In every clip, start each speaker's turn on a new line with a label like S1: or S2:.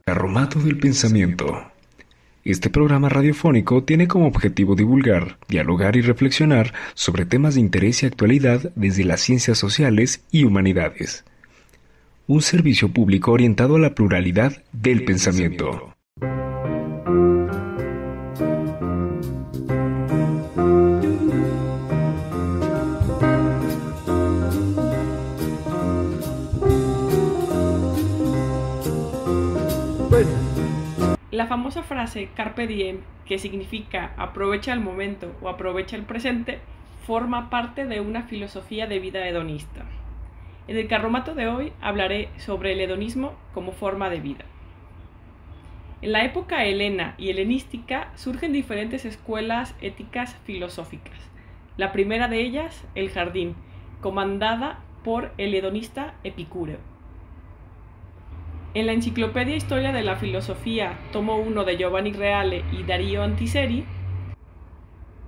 S1: Carromato del Pensamiento. Este programa radiofónico tiene como objetivo divulgar, dialogar y reflexionar sobre temas de interés y actualidad desde las ciencias sociales y humanidades. Un servicio público orientado a la pluralidad del pensamiento.
S2: La famosa frase Carpe Diem, que significa aprovecha el momento o aprovecha el presente, forma parte de una filosofía de vida hedonista. En el carromato de hoy hablaré sobre el hedonismo como forma de vida. En la época helena y helenística surgen diferentes escuelas éticas filosóficas. La primera de ellas, el jardín, comandada por el hedonista Epicúreo. En la Enciclopedia Historia de la Filosofía, tomo 1 de Giovanni Reale y Darío Antiseri,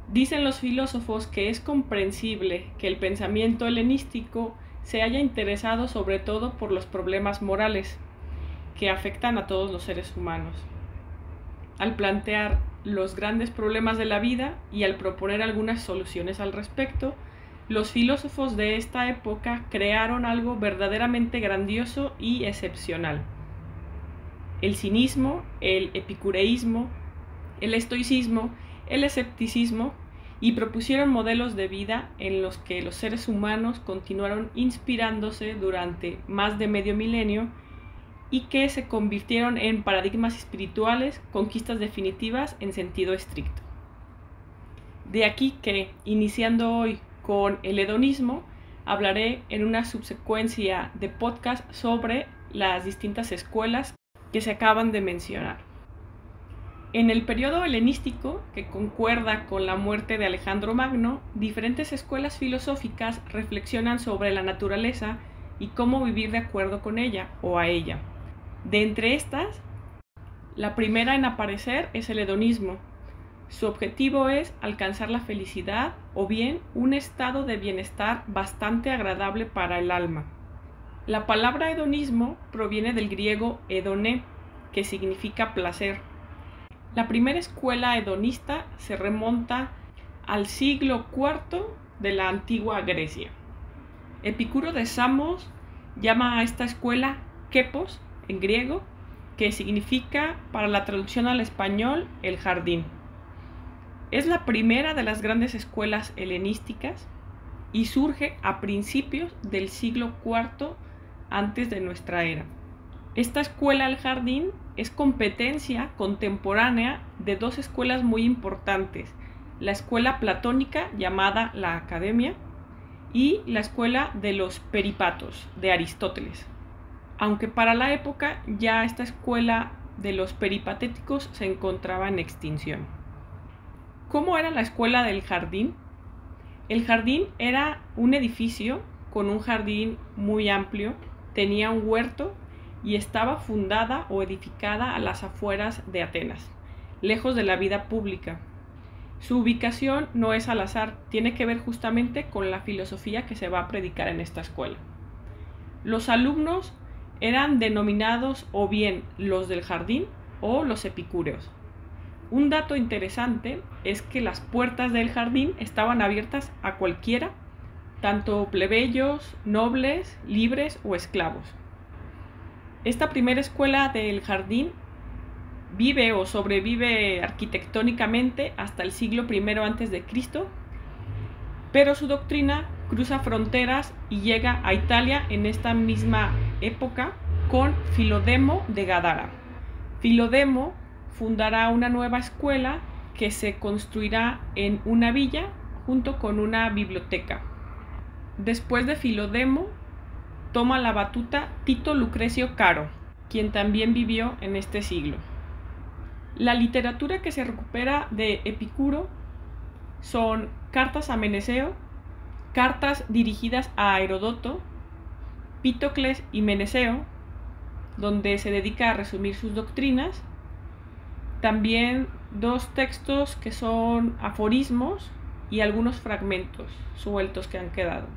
S2: dicen los filósofos que es comprensible que el pensamiento helenístico se haya interesado sobre todo por los problemas morales que afectan a todos los seres humanos. Al plantear los grandes problemas de la vida y al proponer algunas soluciones al respecto, los filósofos de esta época crearon algo verdaderamente grandioso y excepcional. El cinismo, el epicureísmo, el estoicismo, el escepticismo, y propusieron modelos de vida en los que los seres humanos continuaron inspirándose durante más de medio milenio y que se convirtieron en paradigmas espirituales, conquistas definitivas en sentido estricto. De aquí que, iniciando hoy con el hedonismo, hablaré en una subsecuencia de podcast sobre las distintas escuelas que se acaban de mencionar. En el periodo helenístico, que concuerda con la muerte de Alejandro Magno, diferentes escuelas filosóficas reflexionan sobre la naturaleza y cómo vivir de acuerdo con ella o a ella. De entre estas, la primera en aparecer es el hedonismo. Su objetivo es alcanzar la felicidad o bien un estado de bienestar bastante agradable para el alma. La palabra hedonismo proviene del griego hedoné, que significa placer. La primera escuela hedonista se remonta al siglo IV de la antigua Grecia. Epicuro de Samos llama a esta escuela quepos, en griego, que significa, para la traducción al español, el jardín. Es la primera de las grandes escuelas helenísticas y surge a principios del siglo IV antes de nuestra era. Esta escuela al jardín es competencia contemporánea de dos escuelas muy importantes, la escuela platónica llamada la Academia y la escuela de los peripatos de Aristóteles. Aunque para la época ya esta escuela de los peripatéticos se encontraba en extinción. ¿Cómo era la escuela del jardín? El jardín era un edificio con un jardín muy amplio, tenía un huerto y estaba fundada o edificada a las afueras de Atenas, lejos de la vida pública. Su ubicación no es al azar, tiene que ver justamente con la filosofía que se va a predicar en esta escuela. Los alumnos eran denominados o bien los del jardín o los epicúreos. Un dato interesante es que las puertas del jardín estaban abiertas a cualquiera, tanto plebeyos, nobles, libres o esclavos. Esta primera escuela del jardín vive o sobrevive arquitectónicamente hasta el siglo I a.C., pero su doctrina cruza fronteras y llega a Italia en esta misma época con Filodemo de Gadara. Filodemo fundará una nueva escuela que se construirá en una villa junto con una biblioteca. Después de Filodemo, toma la batuta Tito Lucrecio Caro, quien también vivió en este siglo. La literatura que se recupera de Epicuro son cartas a Meneceo, cartas dirigidas a Heródoto, Pítocles y Meneceo, donde se dedica a resumir sus doctrinas, también dos textos que son aforismos y algunos fragmentos sueltos que han quedado.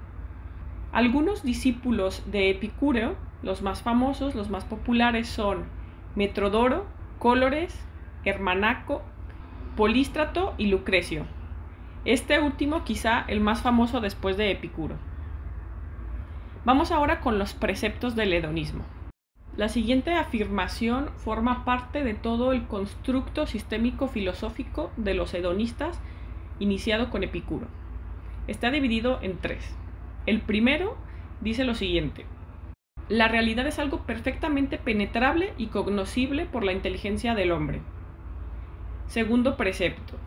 S2: Algunos discípulos de Epicúreo, los más famosos, los más populares son Metrodoro, Cólores, Hermanaco, Polístrato y Lucrecio. Este último quizá el más famoso después de Epicuro. Vamos ahora con los preceptos del hedonismo. La siguiente afirmación forma parte de todo el constructo sistémico filosófico de los hedonistas iniciado con Epicuro. Está dividido en tres. El primero dice lo siguiente: la realidad es algo perfectamente penetrable y cognoscible por la inteligencia del hombre. Segundo precepto: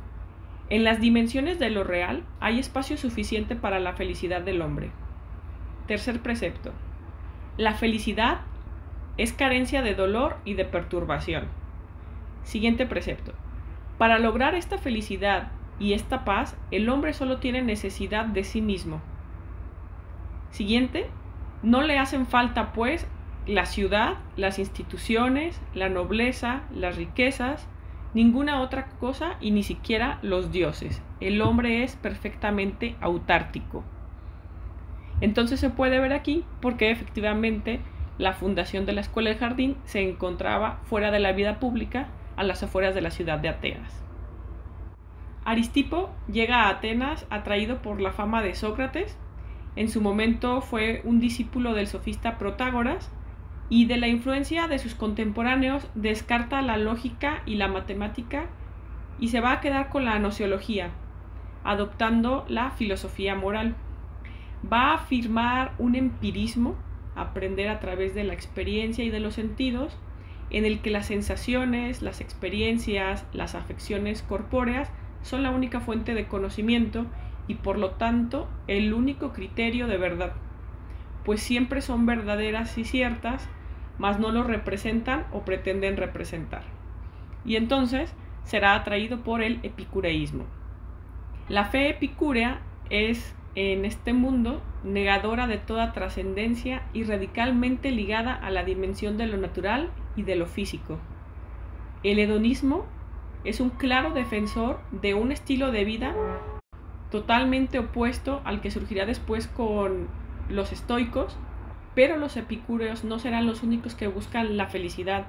S2: en las dimensiones de lo real hay espacio suficiente para la felicidad del hombre. Tercer precepto: la felicidad es carencia de dolor y de perturbación. Siguiente precepto: para lograr esta felicidad y esta paz, el hombre solo tiene necesidad de sí mismo. Siguiente: no le hacen falta, pues, la ciudad, las instituciones, la nobleza, las riquezas, ninguna otra cosa y ni siquiera los dioses. El hombre es perfectamente autárquico. Entonces se puede ver aquí porque efectivamente la fundación de la Escuela del Jardín se encontraba fuera de la vida pública, a las afueras de la ciudad de Atenas. Aristipo llega a Atenas atraído por la fama de Sócrates. En su momento fue un discípulo del sofista Protágoras y de la influencia de sus contemporáneos descarta la lógica y la matemática y se va a quedar con la gnoseología, adoptando la filosofía moral. Va a afirmar un empirismo, aprender a través de la experiencia y de los sentidos, en el que las sensaciones, las experiencias, las afecciones corpóreas son la única fuente de conocimiento y por lo tanto el único criterio de verdad, pues siempre son verdaderas y ciertas, mas no lo representan o pretenden representar. Y entonces será atraído por el epicureísmo. La fe epicúrea es, en este mundo, negadora de toda trascendencia y radicalmente ligada a la dimensión de lo natural y de lo físico. El hedonismo es un claro defensor de un estilo de vida totalmente opuesto al que surgirá después con los estoicos, pero los epicúreos no serán los únicos que buscan la felicidad,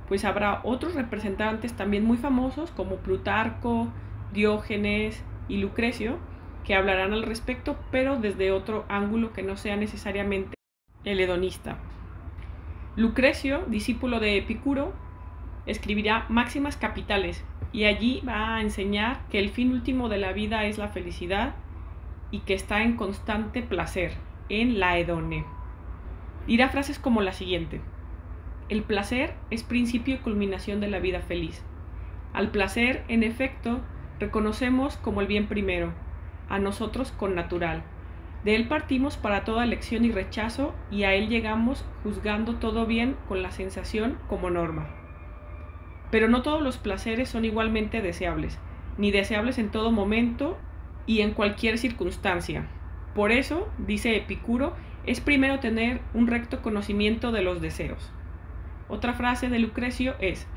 S2: pues habrá otros representantes también muy famosos como Plutarco, Diógenes y Lucrecio, que hablarán al respecto, pero desde otro ángulo que no sea necesariamente el hedonista. Lucrecio, discípulo de Epicuro, escribirá Máximas Capitales, y allí va a enseñar que el fin último de la vida es la felicidad y que está en constante placer, en la hedone. Dirá frases como la siguiente: el placer es principio y culminación de la vida feliz. Al placer, en efecto, reconocemos como el bien primero, a nosotros con natural. De él partimos para toda elección y rechazo y a él llegamos juzgando todo bien con la sensación como norma. Pero no todos los placeres son igualmente deseables, ni deseables en todo momento y en cualquier circunstancia. Por eso, dice Epicuro, es primero tener un recto conocimiento de los deseos. Otra frase de Lucrecio es: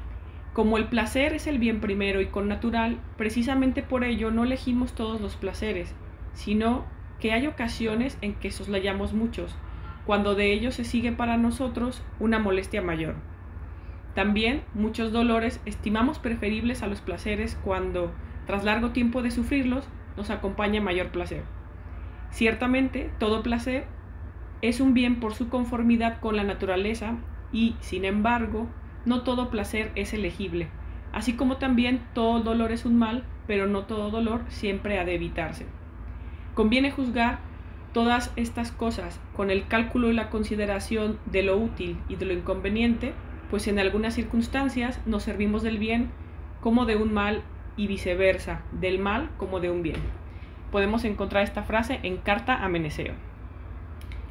S2: como el placer es el bien primero y con natural, precisamente por ello no elegimos todos los placeres, sino que hay ocasiones en que soslayamos muchos, cuando de ello se sigue para nosotros una molestia mayor. También muchos dolores estimamos preferibles a los placeres cuando, tras largo tiempo de sufrirlos, nos acompaña mayor placer. Ciertamente, todo placer es un bien por su conformidad con la naturaleza y, sin embargo, no todo placer es elegible, así como también todo dolor es un mal, pero no todo dolor siempre ha de evitarse. Conviene juzgar todas estas cosas con el cálculo y la consideración de lo útil y de lo inconveniente, pues en algunas circunstancias nos servimos del bien como de un mal y viceversa, del mal como de un bien. Podemos encontrar esta frase en Carta a Meneceo.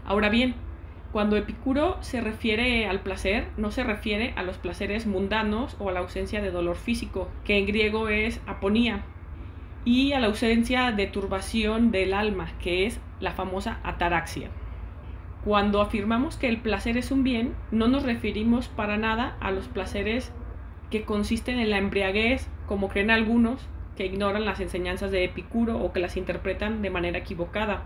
S2: Ahora bien, cuando Epicuro se refiere al placer, no se refiere a los placeres mundanos o a la ausencia de dolor físico, que en griego es aponía, y a la ausencia de turbación del alma, que es la famosa ataraxia. Cuando afirmamos que el placer es un bien, no nos referimos para nada a los placeres que consisten en la embriaguez, como creen algunos, que ignoran las enseñanzas de Epicuro o que las interpretan de manera equivocada,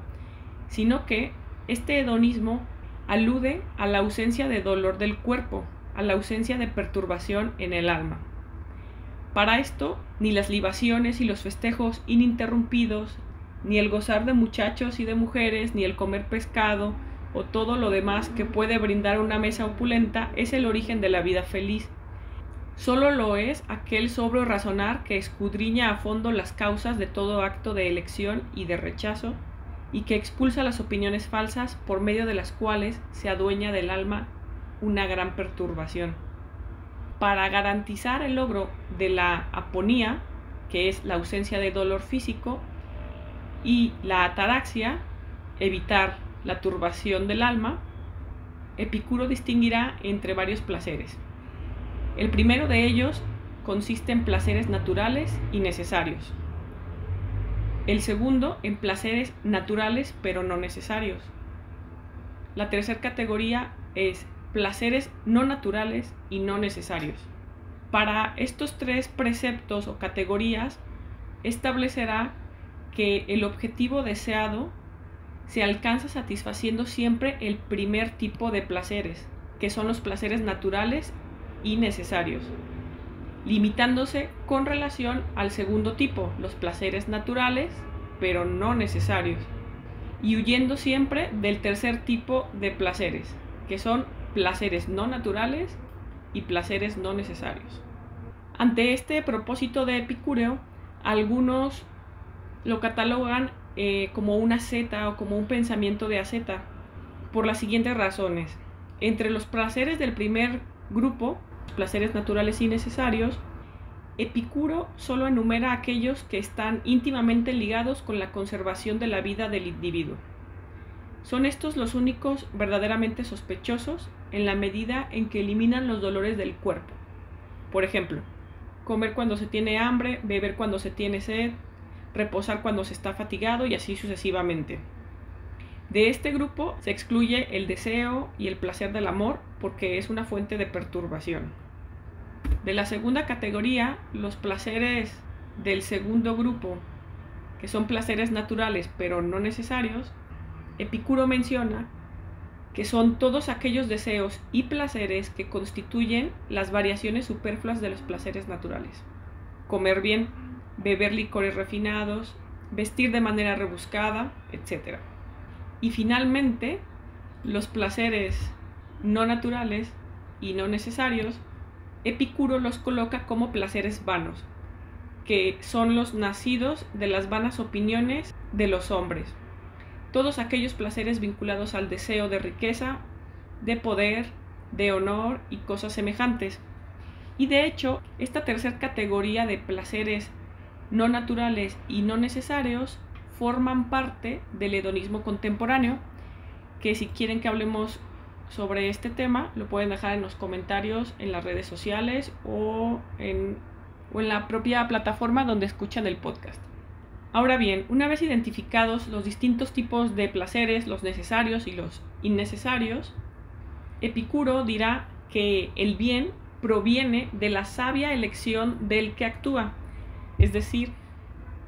S2: sino que este hedonismo alude a la ausencia de dolor del cuerpo, a la ausencia de perturbación en el alma. Para esto, ni las libaciones y los festejos ininterrumpidos, ni el gozar de muchachos y de mujeres, ni el comer pescado o todo lo demás que puede brindar una mesa opulenta es el origen de la vida feliz. Solo lo es aquel sobrio razonar que escudriña a fondo las causas de todo acto de elección y de rechazo, y que expulsa las opiniones falsas por medio de las cuales se adueña del alma una gran perturbación. Para garantizar el logro de la aponía, que es la ausencia de dolor físico, y la ataraxia, evitar la turbación del alma, Epicuro distinguirá entre varios placeres. El primero de ellos consiste en placeres naturales y necesarios. El segundo en placeres naturales pero no necesarios. La tercera categoría es placeres no naturales y no necesarios. Para estos tres preceptos o categorías establecerá que el objetivo deseado se alcanza satisfaciendo siempre el primer tipo de placeres, que son los placeres naturales y necesarios, limitándose con relación al segundo tipo, los placeres naturales pero no necesarios, y huyendo siempre del tercer tipo de placeres, que son placeres no naturales y placeres no necesarios. Ante este propósito de Epicúreo, algunos lo catalogan como una asceta o como un pensamiento de asceta, por las siguientes razones. Entre los placeres del primer grupo, placeres naturales y necesarios, Epicuro solo enumera aquellos que están íntimamente ligados con la conservación de la vida del individuo. Son estos los únicos verdaderamente sospechosos en la medida en que eliminan los dolores del cuerpo. Por ejemplo, comer cuando se tiene hambre, beber cuando se tiene sed, reposar cuando se está fatigado y así sucesivamente. De este grupo se excluye el deseo y el placer del amor porque es una fuente de perturbación. De la segunda categoría, los placeres del segundo grupo, que son placeres naturales pero no necesarios, Epicuro menciona que son todos aquellos deseos y placeres que constituyen las variaciones superfluas de los placeres naturales. Comer bien, beber licores refinados, vestir de manera rebuscada, etc. Y finalmente, los placeres no naturales y no necesarios, Epicuro los coloca como placeres vanos, que son los nacidos de las vanas opiniones de los hombres. Todos aquellos placeres vinculados al deseo de riqueza, de poder, de honor y cosas semejantes. Y de hecho, esta tercera categoría de placeres no naturales y no necesarios forman parte del hedonismo contemporáneo, que si quieren que hablemos sobre este tema, lo pueden dejar en los comentarios en las redes sociales o en la propia plataforma donde escuchan el podcast. Ahora bien, una vez identificados los distintos tipos de placeres, los necesarios y los innecesarios, Epicuro dirá que el bien proviene de la sabia elección del que actúa. Es decir,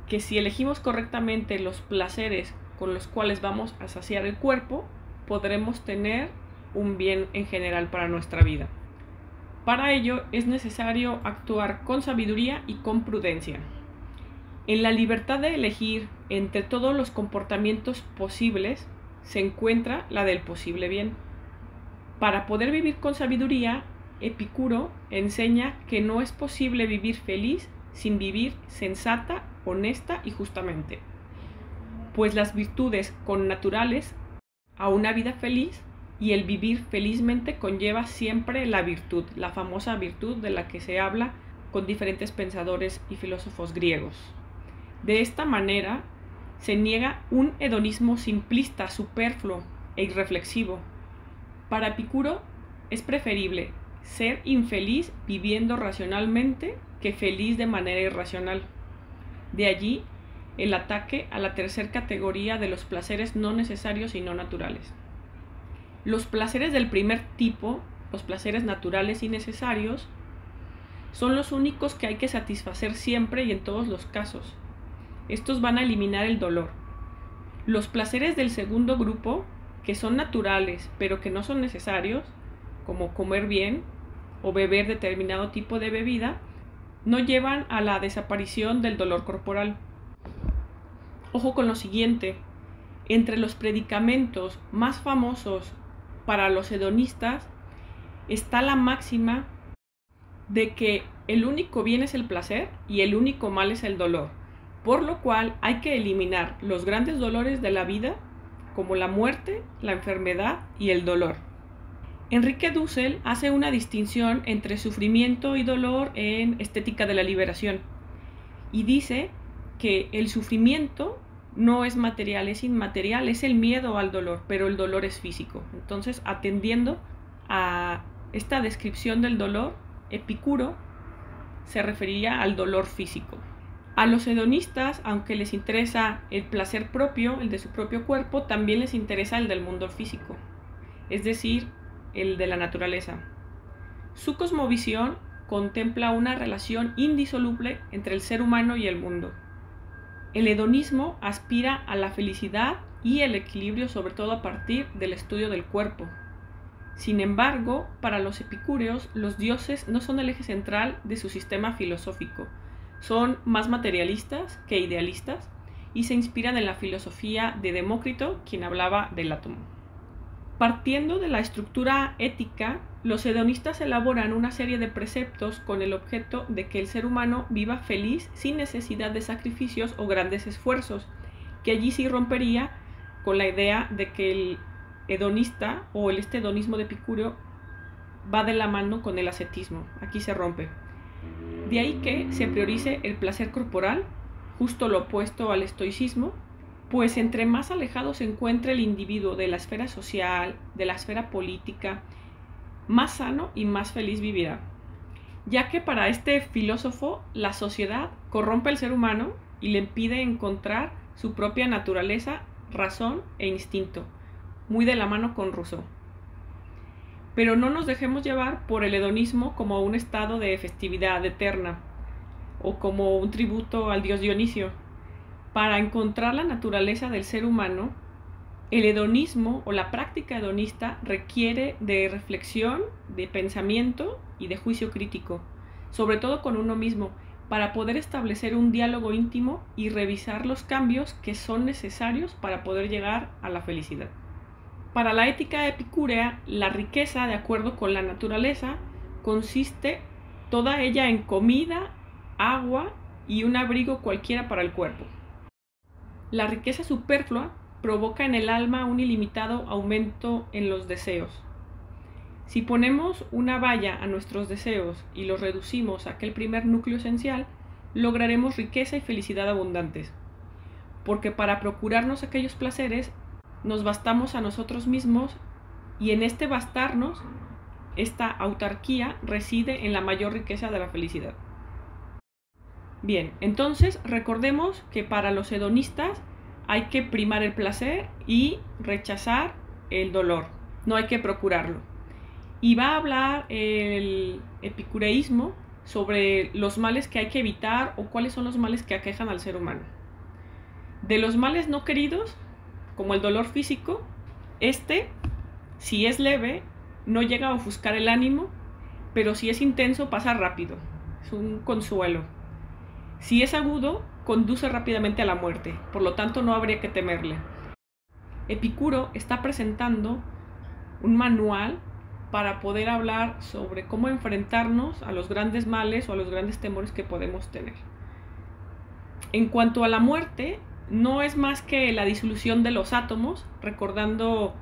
S2: que si elegimos correctamente los placeres con los cuales vamos a saciar el cuerpo, podremos tener un bien en general para nuestra vida. Para ello es necesario actuar con sabiduría y con prudencia. En la libertad de elegir entre todos los comportamientos posibles se encuentra la del posible bien. Para poder vivir con sabiduría, Epicuro enseña que no es posible vivir feliz sin vivir sensata, honesta y justamente, pues las virtudes connaturales a una vida feliz y el vivir felizmente conlleva siempre la virtud, la famosa virtud de la que se habla con diferentes pensadores y filósofos griegos. De esta manera se niega un hedonismo simplista, superfluo e irreflexivo. Para Epicuro es preferible ser infeliz viviendo racionalmente que feliz de manera irracional. De allí el ataque a la tercera categoría de los placeres no necesarios y no naturales. Los placeres del primer tipo, los placeres naturales y necesarios, son los únicos que hay que satisfacer siempre y en todos los casos. Estos van a eliminar el dolor. Los placeres del segundo grupo, que son naturales pero que no son necesarios, como comer bien o beber determinado tipo de bebida, no llevan a la desaparición del dolor corporal. Ojo con lo siguiente, entre los predicamentos más famosos para los hedonistas está la máxima de que el único bien es el placer y el único mal es el dolor, por lo cual hay que eliminar los grandes dolores de la vida, como la muerte, la enfermedad y el dolor. Enrique Dussel hace una distinción entre sufrimiento y dolor en Estética de la Liberación y dice que el sufrimiento no es material, es inmaterial, es el miedo al dolor, pero el dolor es físico. Entonces, atendiendo a esta descripción del dolor, Epicuro se refería al dolor físico. A los hedonistas, aunque les interesa el placer propio, el de su propio cuerpo, también les interesa el del mundo físico, es decir, el de la naturaleza. Su cosmovisión contempla una relación indisoluble entre el ser humano y el mundo. El hedonismo aspira a la felicidad y el equilibrio, sobre todo a partir del estudio del cuerpo. Sin embargo, para los epicúreos, los dioses no son el eje central de su sistema filosófico. Son más materialistas que idealistas y se inspiran en la filosofía de Demócrito, quien hablaba del átomo. Partiendo de la estructura ética, los hedonistas elaboran una serie de preceptos con el objeto de que el ser humano viva feliz sin necesidad de sacrificios o grandes esfuerzos, que allí sí rompería con la idea de que el hedonista o el hedonismo de Epicúreo va de la mano con el ascetismo. Aquí se rompe. De ahí que se priorice el placer corporal, justo lo opuesto al estoicismo, pues entre más alejado se encuentre el individuo de la esfera social, de la esfera política, más sano y más feliz vivirá. Ya que para este filósofo la sociedad corrompe al ser humano y le impide encontrar su propia naturaleza, razón e instinto, muy de la mano con Rousseau. Pero no nos dejemos llevar por el hedonismo como un estado de festividad eterna o como un tributo al dios Dionisio. Para encontrar la naturaleza del ser humano, el hedonismo o la práctica hedonista requiere de reflexión, de pensamiento y de juicio crítico, sobre todo con uno mismo, para poder establecer un diálogo íntimo y revisar los cambios que son necesarios para poder llegar a la felicidad. Para la ética epicúrea, la riqueza, de acuerdo con la naturaleza, consiste toda ella en comida, agua y un abrigo cualquiera para el cuerpo. La riqueza superflua provoca en el alma un ilimitado aumento en los deseos. Si ponemos una valla a nuestros deseos y los reducimos a aquel primer núcleo esencial, lograremos riqueza y felicidad abundantes. Porque para procurarnos aquellos placeres, nos bastamos a nosotros mismos y en este bastarnos, esta autarquía reside en la mayor riqueza de la felicidad. Bien, entonces recordemos que para los hedonistas hay que primar el placer y rechazar el dolor, no hay que procurarlo. Y va a hablar el epicureísmo sobre los males que hay que evitar o cuáles son los males que aquejan al ser humano. De los males no queridos, como el dolor físico, si es leve, no llega a ofuscar el ánimo, pero si es intenso, pasa rápido, es un consuelo. Si es agudo, conduce rápidamente a la muerte, por lo tanto no habría que temerle. Epicuro está presentando un manual para poder hablar sobre cómo enfrentarnos a los grandes males o a los grandes temores que podemos tener. En cuanto a la muerte, no es más que la disolución de los átomos, recordando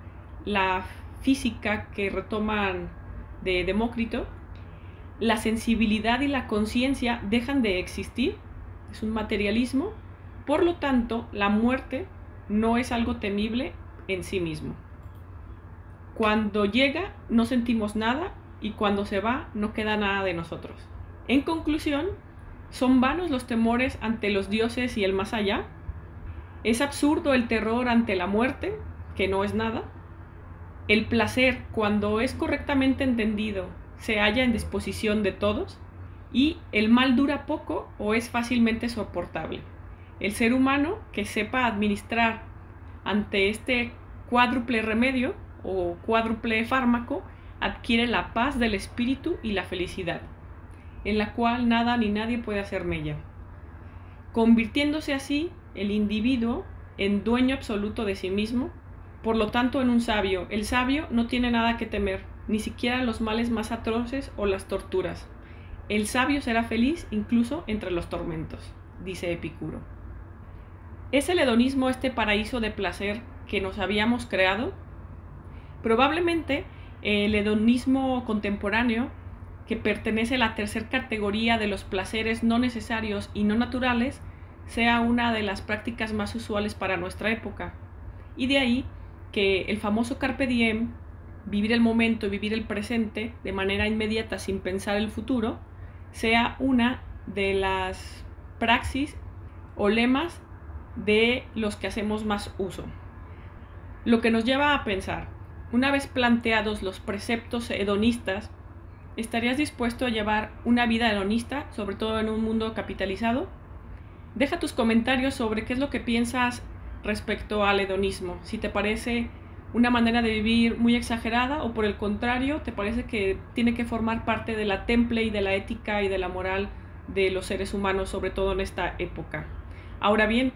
S2: la física que retoman de Demócrito. La sensibilidad y la conciencia dejan de existir, es un materialismo, por lo tanto, la muerte no es algo temible en sí mismo. Cuando llega, no sentimos nada y cuando se va, no queda nada de nosotros. En conclusión, son vanos los temores ante los dioses y el más allá. Es absurdo el terror ante la muerte, que no es nada. El placer, cuando es correctamente entendido, se halla en disposición de todos. y el mal dura poco o es fácilmente soportable. El ser humano que sepa administrar ante este cuádruple remedio o cuádruple fármaco adquiere la paz del espíritu y la felicidad, en la cual nada ni nadie puede hacer mella, convirtiéndose así el individuo en dueño absoluto de sí mismo, por lo tanto en un sabio. El sabio no tiene nada que temer, ni siquiera los males más atroces o las torturas. El sabio será feliz incluso entre los tormentos, dice Epicuro. ¿Es el hedonismo este paraíso de placer que nos habíamos creado? Probablemente el hedonismo contemporáneo, que pertenece a la tercera categoría de los placeres no necesarios y no naturales, sea una de las prácticas más usuales para nuestra época. Y de ahí que el famoso carpe diem, vivir el momento y vivir el presente de manera inmediata sin pensar el futuro, sea una de las praxis o lemas de los que hacemos más uso. Lo que nos lleva a pensar, una vez planteados los preceptos hedonistas, ¿estarías dispuesto a llevar una vida hedonista, sobre todo en un mundo capitalizado? Deja tus comentarios sobre qué es lo que piensas respecto al hedonismo, si te parece una manera de vivir muy exagerada o por el contrario, te parece que tiene que formar parte de la temple y de la ética y de la moral de los seres humanos, sobre todo en esta época. Ahora bien,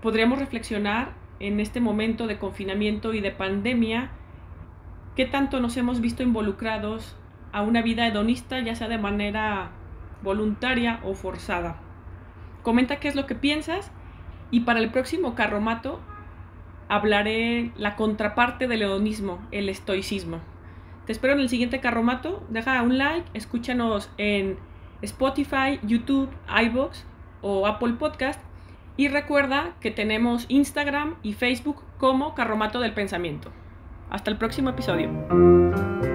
S2: podríamos reflexionar en este momento de confinamiento y de pandemia, qué tanto nos hemos visto involucrados a una vida hedonista, ya sea de manera voluntaria o forzada. Comenta qué es lo que piensas y para el próximo Carromato hablaré la contraparte del hedonismo, el estoicismo. Te espero en el siguiente Carromato. Deja un like, escúchanos en Spotify, YouTube, iVoox o Apple Podcast. Y recuerda que tenemos Instagram y Facebook como Carromato del Pensamiento. Hasta el próximo episodio.